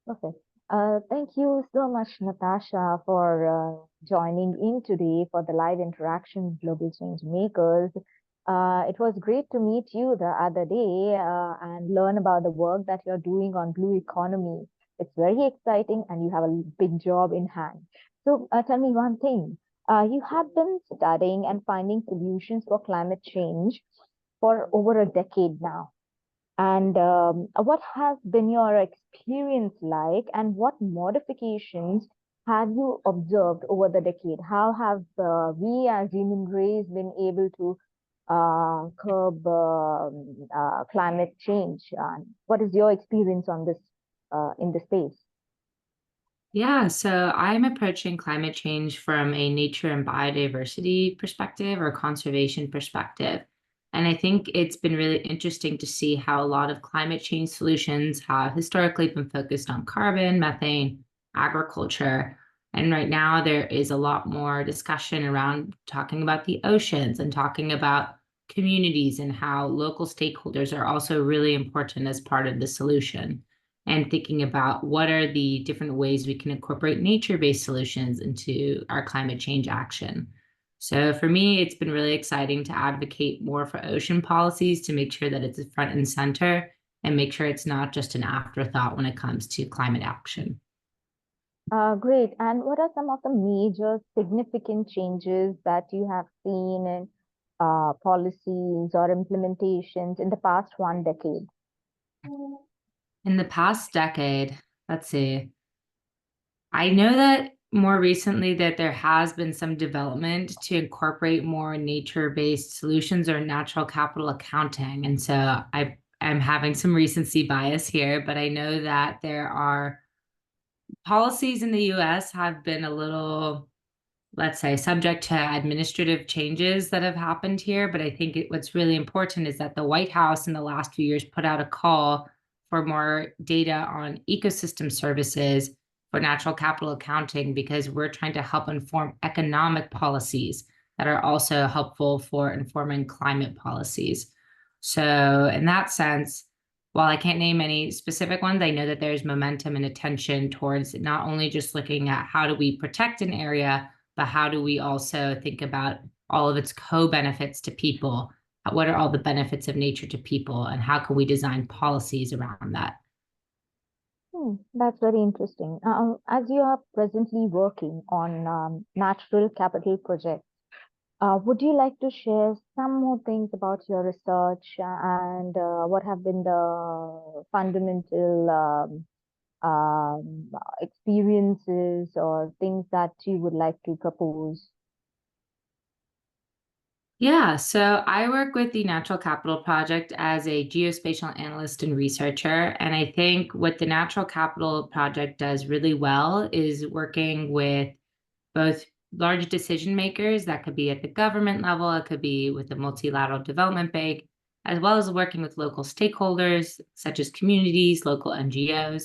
Perfect. Thank you so much, Natasha, for joining in today for the live interaction with Global Change Makers. It was great to meet you the other day and learn about the work that you're doing on blue economy. It's very exciting and you have a big job in hand. So tell me one thing. You have been studying and finding solutions for climate change for over a decade now. And what has been your experience like, and what modifications have you observed over the decade? How have we as human race been able to curb climate change? What is your experience on this in this space? Yeah, so I'm approaching climate change from a nature and biodiversity perspective or conservation perspective. And I think it's been really interesting to see how a lot of climate change solutions have historically been focused on carbon, methane, agriculture. And right now, there is a lot more discussion around talking about the oceans and talking about communities and how local stakeholders are also really important as part of the solution and thinking about what are the different ways we can incorporate nature-based solutions into our climate change action. So for me, it's been really exciting to advocate more for ocean policies to make sure that it's front and center and make sure it's not just an afterthought when it comes to climate action. Great. And what are some of the major significant changes that you have seen in policies or implementations in the past one decade? In the past decade, let's see, I know that more recently that there has been some development to incorporate more nature-based solutions or natural capital accounting. And so I'm having some recency bias here, but I know that there are policies in the US have been a little, let's say, subject to administrative changes that have happened here. But I think what's really important is that the White House in the last few years put out a call for more data on ecosystem services for natural capital accounting, because we're trying to help inform economic policies that are also helpful for informing climate policies. So in that sense, while I can't name any specific ones, I know that there's momentum and attention towards not only just looking at how do we protect an area, but how do we also think about all of its co-benefits to people? What are all the benefits of nature to people, and how can we design policies around that? That's very interesting. As you are presently working on natural capital projects, would you like to share some more things about your research and what have been the fundamental experiences or things that you would like to propose? Yeah, so I work with the Natural Capital Project as a geospatial analyst and researcher. And I think what the Natural Capital Project does really well is working with both large decision makers, that could be at the government level, it could be with the multilateral development bank, as well as working with local stakeholders such as communities, local NGOs,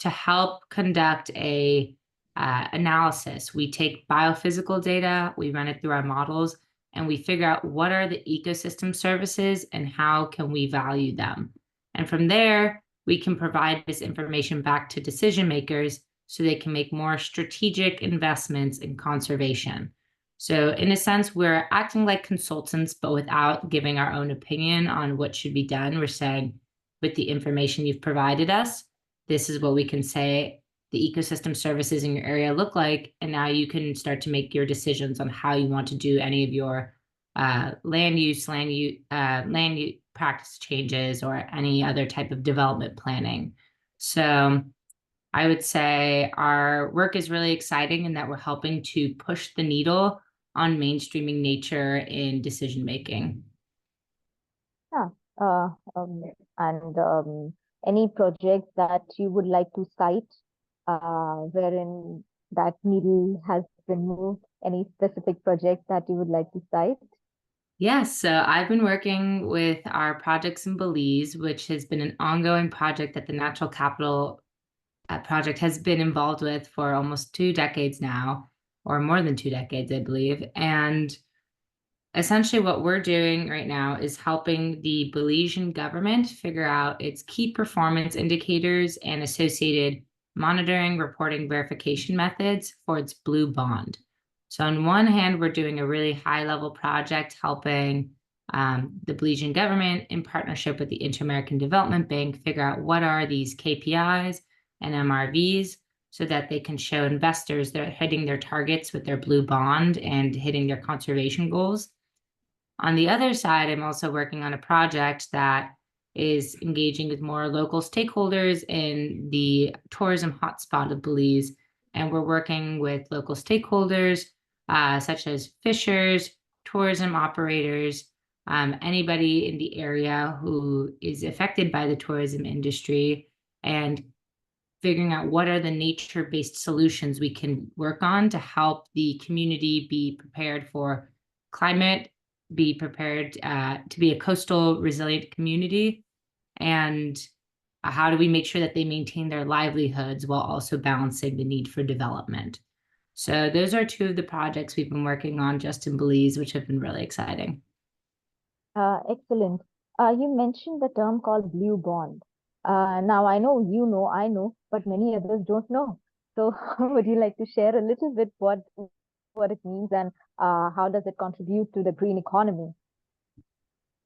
to help conduct a analysis. We take biophysical data, we run it through our models, and we figure out what are the ecosystem services and how can we value them. And from there, we can provide this information back to decision makers so they can make more strategic investments in conservation. So in a sense, we're acting like consultants, but without giving our own opinion on what should be done. We're saying, with the information you've provided us, this is what we can say the ecosystem services in your area look like. And now you can start to make your decisions on how you want to do any of your land use practice changes or any other type of development planning. So I would say our work is really exciting in that we're helping to push the needle on mainstreaming nature in decision making. Yeah. Uh, um, and any project that you would like to cite wherein that needle has been moved? Any specific project that you would like to cite? Yes, so I've been working with our projects in Belize, which has been an ongoing project that the Natural Capital Project has been involved with for almost 2 decades now, or more than 2 decades, I believe. And essentially, what we're doing right now is helping the Belizean government figure out its key performance indicators and associated monitoring, reporting, verification methods for its blue bond. So on one hand, we're doing a really high-level project helping the Belizean government in partnership with the Inter-American Development Bank figure out what are these KPIs and MRVs so that they can show investors they're hitting their targets with their blue bond and hitting their conservation goals. On the other side, I'm also working on a project that is engaging with more local stakeholders in the tourism hotspot of Belize. And we're working with local stakeholders, such as fishers, tourism operators, anybody in the area who is affected by the tourism industry, and figuring out what are the nature-based solutions we can work on to help the community be prepared for climate, be prepared to be a coastal resilient community, and how do we make sure that they maintain their livelihoods while also balancing the need for development. So those are two of the projects we've been working on just in Belize, which have been really exciting. Excellent. You mentioned the term called blue bond. Now I know I know, but many others don't know. So would you like to share a little bit what it means and how does it contribute to the green economy?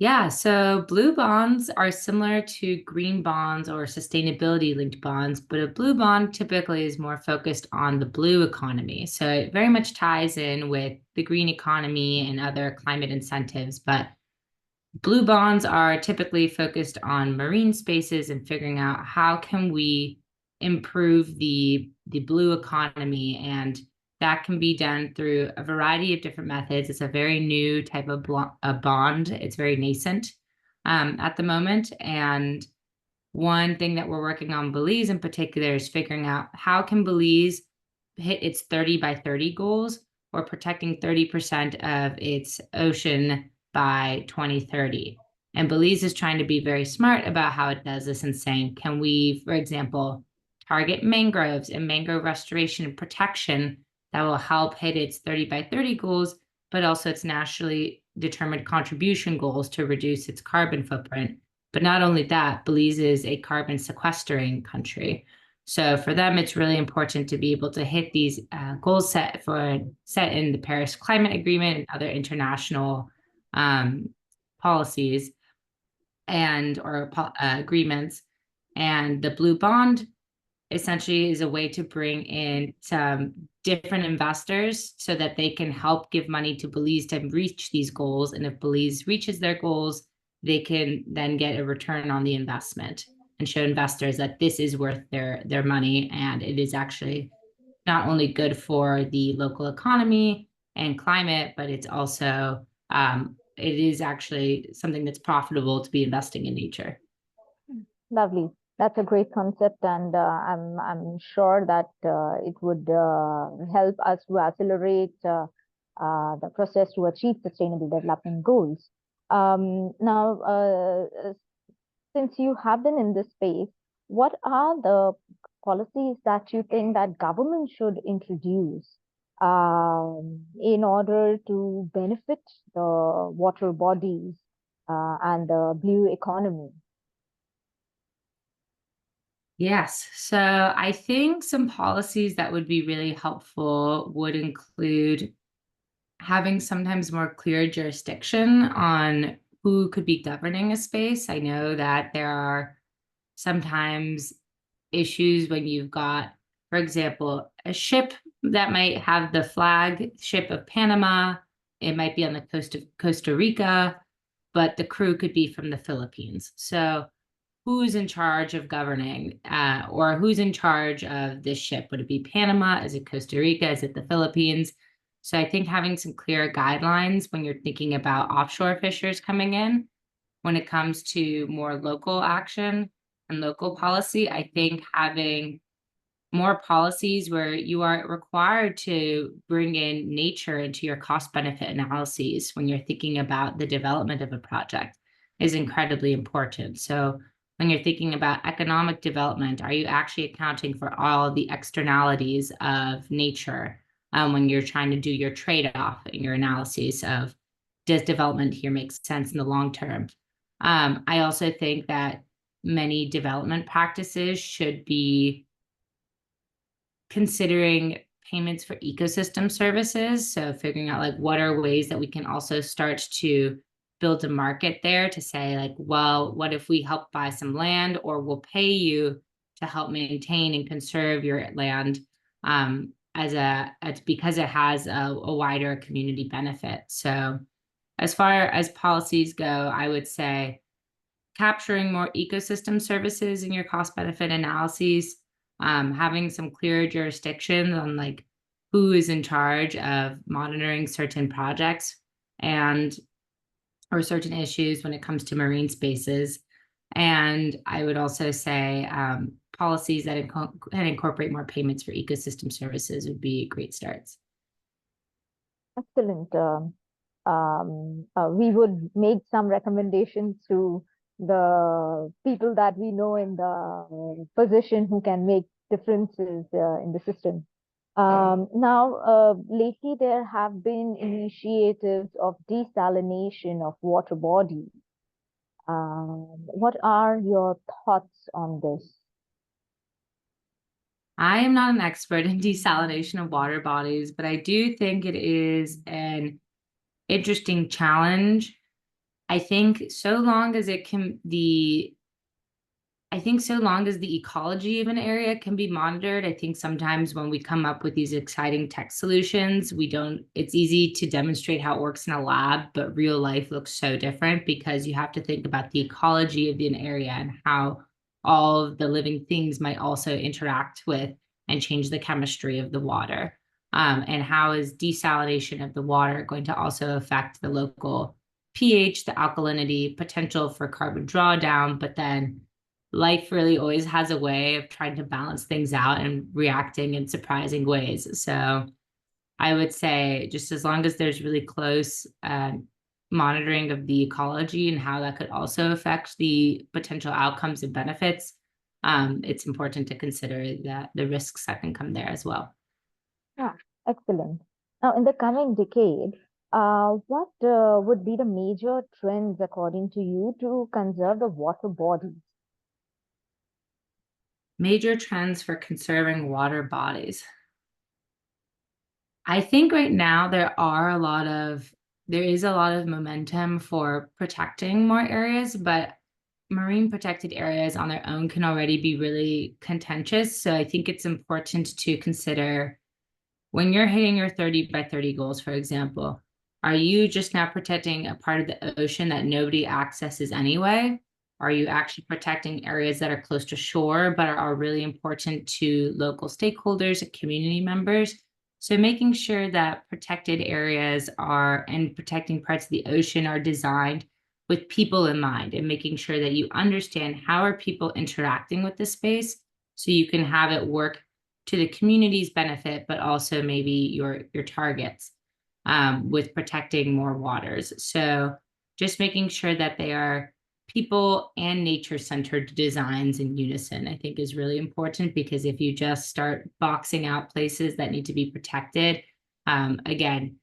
Yeah, so blue bonds are similar to green bonds or sustainability linked bonds, but a blue bond typically is more focused on the blue economy. So it very much ties in with the green economy and other climate incentives, but blue bonds are typically focused on marine spaces and figuring out how can we improve the blue economy, and that can be done through a variety of different methods. It's a very new type of bond. It's very nascent at the moment, and one thing that we're working on Belize in particular is figuring out how can Belize hit its 30 by 30 goals or protecting 30% of its ocean by 2030. And Belize is trying to be very smart about how it does this and saying, can we, for example, target mangroves and mangrove restoration and protection that will help hit its 30 by 30 goals, but also its nationally determined contribution goals to reduce its carbon footprint. But not only that, Belize is a carbon sequestering country. So for them, it's really important to be able to hit these goals set in the Paris Climate Agreement and other international policies and or agreements. And the blue bond essentially is a way to bring in some different investors so that they can help give money to Belize to reach these goals. And if Belize reaches their goals, they can then get a return on the investment and show investors that this is worth their money. And it is actually not only good for the local economy and climate, but it's also, it is actually something that's profitable to be investing in nature. Lovely. That's a great concept, and I'm sure that it would help us to accelerate the process to achieve sustainable development goals. Now, since you have been in this space, what are the policies that you think that government should introduce in order to benefit the water bodies and the blue economy? Yes. So I think some policies that would be really helpful would include having sometimes more clear jurisdiction on who could be governing a space. I know that there are sometimes issues when you've got, for example, a ship that might have the flagship of Panama. It might be on the coast of Costa Rica, but the crew could be from the Philippines. So who's in charge of governing or who's in charge of this ship? Would it be Panama? Is it Costa Rica? Is it the Philippines? So I think having some clear guidelines when you're thinking about offshore fishers coming in, when it comes to more local action and local policy, I think having more policies where you are required to bring in nature into your cost benefit analyses when you're thinking about the development of a project is incredibly important. So when you're thinking about economic development, are you actually accounting for all the externalities of nature when you're trying to do your trade-off in your analyses of does development here make sense in the long term? I also think that many development practices should be considering payments for ecosystem services. So figuring out like what are ways that we can also start to build a market there to say like, well, what if we help buy some land, or we'll pay you to help maintain and conserve your land, because it has a wider community benefit. So as far as policies go, I would say capturing more ecosystem services in your cost benefit analyses, having some clear jurisdictions on like who is in charge of monitoring certain projects and or certain issues when it comes to marine spaces. And I would also say policies that incorporate more payments for ecosystem services would be great starts. Excellent. We would make some recommendations to the people that we know in the position who can make differences in the system. Now, lately there have been initiatives of desalination of water bodies. What are your thoughts on this? I am not an expert in desalination of water bodies, but I do think it is an interesting challenge. I think so long as the ecology of an area can be monitored, I think sometimes when we come up with these exciting tech solutions, it's easy to demonstrate how it works in a lab, but real life looks so different because you have to think about the ecology of an area and how all of the living things might also interact with and change the chemistry of the water. And how is desalination of the water going to also affect the local pH, the alkalinity, potential for carbon drawdown, but then life really always has a way of trying to balance things out and reacting in surprising ways. So I would say just as long as there's really close monitoring of the ecology and how that could also affect the potential outcomes and benefits, it's important to consider that the risks that can come there as well. Yeah, excellent. Now, in the coming decade, what would be the major trends according to you to conserve the water bodies? Major trends for conserving water bodies. I think right now there is a lot of momentum for protecting more areas, but marine protected areas on their own can already be really contentious. So I think it's important to consider when you're hitting your 30 by 30 goals, for example, are you just now protecting a part of the ocean that nobody accesses anyway? Are you actually protecting areas that are close to shore but are really important to local stakeholders and community members? So making sure that protected areas and protecting parts of the ocean are designed with people in mind, and making sure that you understand how are people interacting with the space so you can have it work to the community's benefit, but also maybe your targets with protecting more waters. So just making sure that they are people and nature-centered designs in unison, I think is really important, because if you just start boxing out places that need to be protected, again,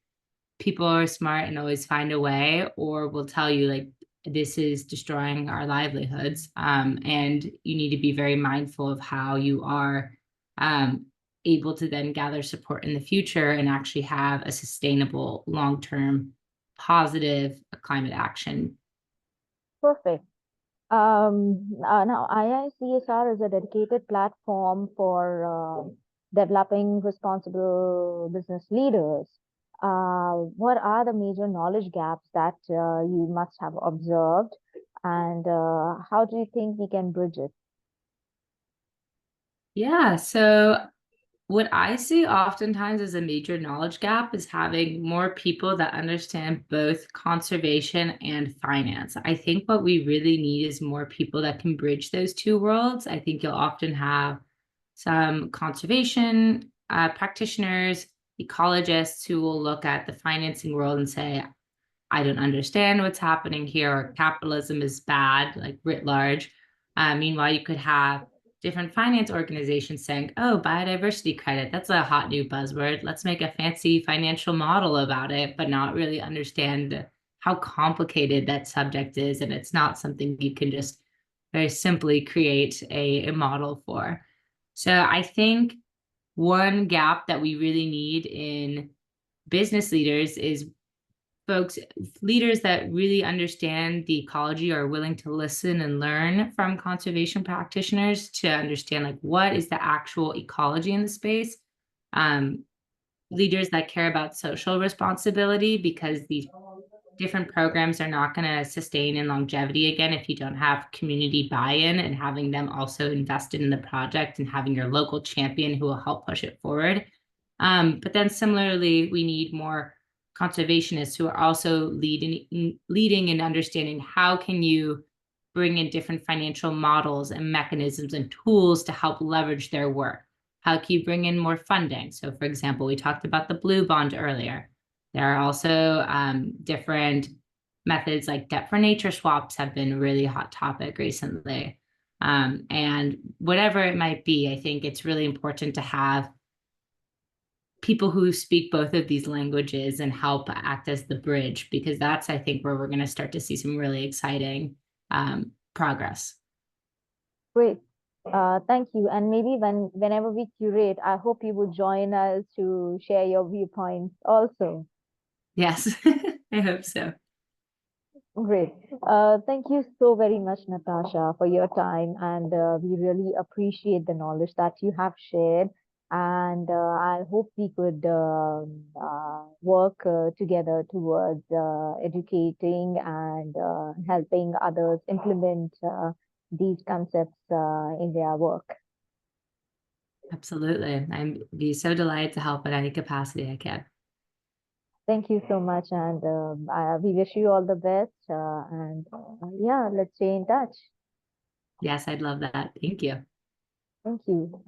people are smart and always find a way, or will tell you like, this is destroying our livelihoods. And you need to be very mindful of how you are able to then gather support in the future and actually have a sustainable, long-term, positive climate action. Perfect. Now, IICSR is a dedicated platform for developing responsible business leaders. What are the major knowledge gaps that you must have observed, and how do you think we can bridge it? Yeah, so what I see oftentimes as a major knowledge gap is having more people that understand both conservation and finance. I think what we really need is more people that can bridge those two worlds. I think you'll often have some conservation practitioners, ecologists who will look at the financing world and say, I don't understand what's happening here, or capitalism is bad, like writ large. Meanwhile, you could have different finance organizations saying, oh, biodiversity credit, that's a hot new buzzword. Let's make a fancy financial model about it, but not really understand how complicated that subject is. And it's not something you can just very simply create a model for. So I think one gap that we really need in business leaders is leaders that really understand the ecology, are willing to listen and learn from conservation practitioners to understand like what is the actual ecology in the space. Um, Leaders that care about social responsibility, because these different programs are not going to sustain in longevity again if you don't have community buy-in and having them also invested in the project and having your local champion who will help push it forward. But then similarly, we need more conservationists who are also leading and understanding how can you bring in different financial models and mechanisms and tools to help leverage their work. How can you bring in more funding? So for example, we talked about the blue bond earlier. There are also different methods like debt for nature swaps have been a really hot topic recently. And whatever it might be, I think it's really important to have people who speak both of these languages and help act as the bridge, because that's, I think, where we're going to start to see some really exciting progress. Great. Thank you. And maybe whenever we curate, I hope you would join us to share your viewpoints also. Yes, I hope so. Great. Thank you so very much, Natasha, for your time. And we really appreciate the knowledge that you have shared. And I hope we could work together towards educating and helping others implement these concepts in their work. Absolutely. I'd be so delighted to help in any capacity I can. Thank you so much. And we wish you all the best. And yeah, let's stay in touch. Yes, I'd love that. Thank you. Thank you.